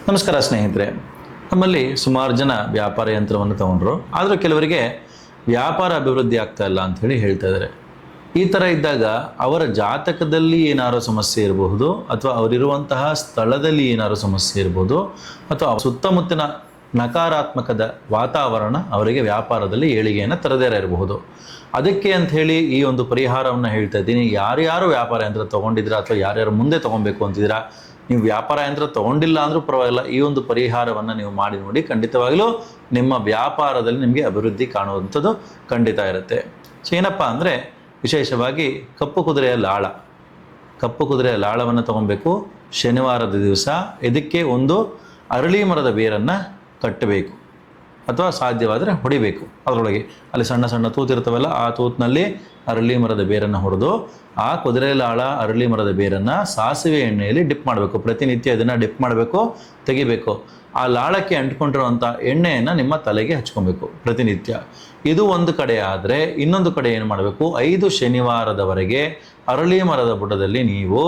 ನಮಸ್ಕಾರ ಸ್ನೇಹಿತರೆ. ನಮ್ಮಲ್ಲಿ ಸುಮಾರು ಜನ ವ್ಯಾಪಾರ ಯಂತ್ರವನ್ನು ತಗೊಂಡ್ರು, ಆದರೆ ಕೆಲವರಿಗೆ ವ್ಯಾಪಾರ ಅಭಿವೃದ್ಧಿ ಆಗ್ತಾ ಇಲ್ಲ ಅಂತ ಹೇಳಿ ಹೇಳ್ತಾ ಇದ್ದಾರೆ. ಈ ಥರ ಇದ್ದಾಗ ಅವರ ಜಾತಕದಲ್ಲಿ ಏನಾದರೂ ಸಮಸ್ಯೆ ಇರಬಹುದು, ಅಥವಾ ಅವರಿರುವಂತಹ ಸ್ಥಳದಲ್ಲಿ ಏನಾದರೂ ಸಮಸ್ಯೆ ಇರಬಹುದು, ಅಥವಾ ಸುತ್ತಮುತ್ತಲಿನ ನಕಾರಾತ್ಮಕದ ವಾತಾವರಣ ಅವರಿಗೆ ವ್ಯಾಪಾರದಲ್ಲಿ ಏಳಿಗೆಯನ್ನು ತರದೇ ಇರಬಹುದು. ಅದಕ್ಕೆ ಅಂತ ಹೇಳಿ ಈ ಒಂದು ಪರಿಹಾರವನ್ನು ಹೇಳ್ತಾ ಇದ್ದೀನಿ. ಯಾರ್ಯಾರು ವ್ಯಾಪಾರ ಯಂತ್ರ ತೊಗೊಂಡಿದ್ದೀರಾ ಅಥವಾ ಯಾರ್ಯಾರು ಮುಂದೆ ತೊಗೊಬೇಕು ಅಂತಿದ್ದೀರಾ, ನೀವು ವ್ಯಾಪಾರ ಯಂತ್ರ ತೊಗೊಂಡಿಲ್ಲ ಅಂದರೂ ಪರವಾಗಿಲ್ಲ, ಈ ಒಂದು ಪರಿಹಾರವನ್ನು ನೀವು ಮಾಡಿ ನೋಡಿ. ಖಂಡಿತವಾಗಲೂ ನಿಮ್ಮ ವ್ಯಾಪಾರದಲ್ಲಿ ನಿಮಗೆ ಅಭಿವೃದ್ಧಿ ಕಾಣುವಂಥದ್ದು ಖಂಡಿತ ಇರುತ್ತೆ. ಏನಪ್ಪ ಅಂದರೆ, ವಿಶೇಷವಾಗಿ ಕಪ್ಪು ಕುದುರೆಯ ಲಾಳವನ್ನು ತೊಗೊಬೇಕು. ಶನಿವಾರದ ದಿವಸ ಇದಕ್ಕೆ ಒಂದು ಅರಳಿ ಮರದ ಬೇರನ್ನು ಕಟ್ಟಬೇಕು, ಅಥವಾ ಸಾಧ್ಯವಾದರೆ ಹೊಡಿಬೇಕು. ಅದರೊಳಗೆ ಅಲ್ಲಿ ಸಣ್ಣ ಸಣ್ಣ ತೂತಿರ್ತವಲ್ಲ, ಆ ತೂತಿನಲ್ಲಿ ಅರಳಿ ಮರದ ಬೇರನ್ನು ಹೊಡೆದು ಆ ಕುದುರೆ ಲಾಳ ಅರಳಿ ಮರದ ಬೇರನ್ನು ಸಾಸಿವೆ ಎಣ್ಣೆಯಲ್ಲಿ ಡಿಪ್ ಮಾಡಬೇಕು. ಪ್ರತಿನಿತ್ಯ ಇದನ್ನು ಡಿಪ್ ಮಾಡಬೇಕು, ತೆಗಿಬೇಕು. ಆ ಲಾಳಕ್ಕೆ ಅಂಟ್ಕೊಂಡಿರುವಂಥ ಎಣ್ಣೆಯನ್ನು ನಿಮ್ಮ ತಲೆಗೆ ಹಚ್ಕೊಬೇಕು ಪ್ರತಿನಿತ್ಯ. ಇದು ಒಂದು ಕಡೆ ಆದರೆ, ಇನ್ನೊಂದು ಕಡೆ ಏನು ಮಾಡಬೇಕು, 5 ಶನಿವಾರದವರೆಗೆ ಅರಳಿ ಮರದ ಬುಡದಲ್ಲಿ ನೀವು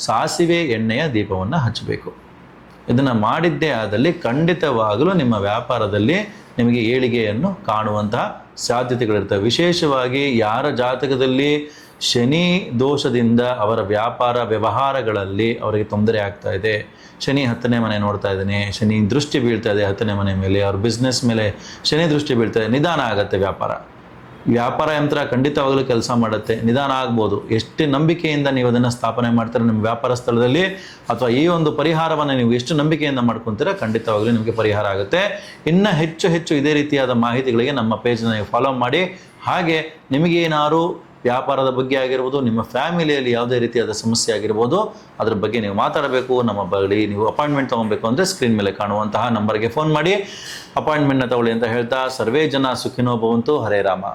ಸಾಸಿವೆ ಎಣ್ಣೆಯ ದೀಪವನ್ನು ಹಚ್ಚಬೇಕು. ಇದನ್ನು ಮಾಡಿದ್ದೇ ಆದಲ್ಲಿ ಖಂಡಿತವಾಗಲೂ ನಿಮ್ಮ ವ್ಯಾಪಾರದಲ್ಲಿ ನಿಮಗೆ ಏಳಿಗೆಯನ್ನು ಕಾಣುವಂತಹ ಸಾಧ್ಯತೆಗಳಿರ್ತವೆ. ವಿಶೇಷವಾಗಿ ಯಾರ ಜಾತಕದಲ್ಲಿ ಶನಿ ದೋಷದಿಂದ ಅವರ ವ್ಯಾಪಾರ ವ್ಯವಹಾರಗಳಲ್ಲಿ ಅವರಿಗೆ ತೊಂದರೆ ಆಗ್ತಾ ಇದೆ, ಶನಿ 10ನೇ ಮನೆ ನೋಡ್ತಾ ಇದ್ದಾನೆ, ಶನಿ ದೃಷ್ಟಿ ಬೀಳ್ತಾ ಇದೆ 10ನೇ ಮನೆ ಮೇಲೆ, ಅವ್ರ ಬಿಸ್ನೆಸ್ ಮೇಲೆ ಶನಿ ದೃಷ್ಟಿ ಬೀಳ್ತಾ ಇದೆ, ನಿಧಾನ ಆಗುತ್ತೆ ವ್ಯಾಪಾರ ಯಂತ್ರ ಖಂಡಿತವಾಗಲೂ ಕೆಲಸ ಮಾಡುತ್ತೆ. ನಿಧಾನ ಆಗ್ಬೋದು. ಎಷ್ಟು ನಂಬಿಕೆಯಿಂದ ನೀವು ಅದನ್ನು ಸ್ಥಾಪನೆ ಮಾಡ್ತೀರ ನಿಮ್ಮ ವ್ಯಾಪಾರ ಸ್ಥಳದಲ್ಲಿ, ಅಥವಾ ಈ ಒಂದು ಪರಿಹಾರವನ್ನು ನೀವು ಎಷ್ಟು ನಂಬಿಕೆಯಿಂದ ಮಾಡ್ಕೊತೀರ, ಖಂಡಿತವಾಗಲೂ ನಿಮಗೆ ಪರಿಹಾರ ಆಗುತ್ತೆ. ಇನ್ನು ಹೆಚ್ಚು ಇದೇ ರೀತಿಯಾದ ಮಾಹಿತಿಗಳಿಗೆ ನಮ್ಮ ಪೇಜ್ನ ನೀವು ಫಾಲೋ ಮಾಡಿ. ಹಾಗೆ ನಿಮಗೇನಾದ್ರು ವ್ಯಾಪಾರದ ಬಗ್ಗೆ ಆಗಿರ್ಬೋದು, ನಿಮ್ಮ ಫ್ಯಾಮಿಲಿಯಲ್ಲಿ ಯಾವುದೇ ರೀತಿಯಾದ ಸಮಸ್ಯೆ ಆಗಿರ್ಬೋದು, ಅದ್ರ ಬಗ್ಗೆ ನೀವು ಮಾತಾಡಬೇಕು, ನಮ್ಮ ಬಳಿ ನೀವು ಅಪಾಯಿಂಟ್ಮೆಂಟ್ ತೊಗೊಬೇಕು ಅಂದರೆ ಸ್ಕ್ರೀನ್ ಮೇಲೆ ಕಾಣುವಂತಹ ನಂಬರ್ಗೆ ಫೋನ್ ಮಾಡಿ ಅಪಾಯಿಂಟ್ಮೆಂಟ್ನ ತಗೊಳ್ಳಿ ಅಂತ ಹೇಳ್ತಾ, ಸರ್ವೇ ಜನ ಸುಖಿನೋ ಭವಂತು. ಹರೇ ರಾಮ.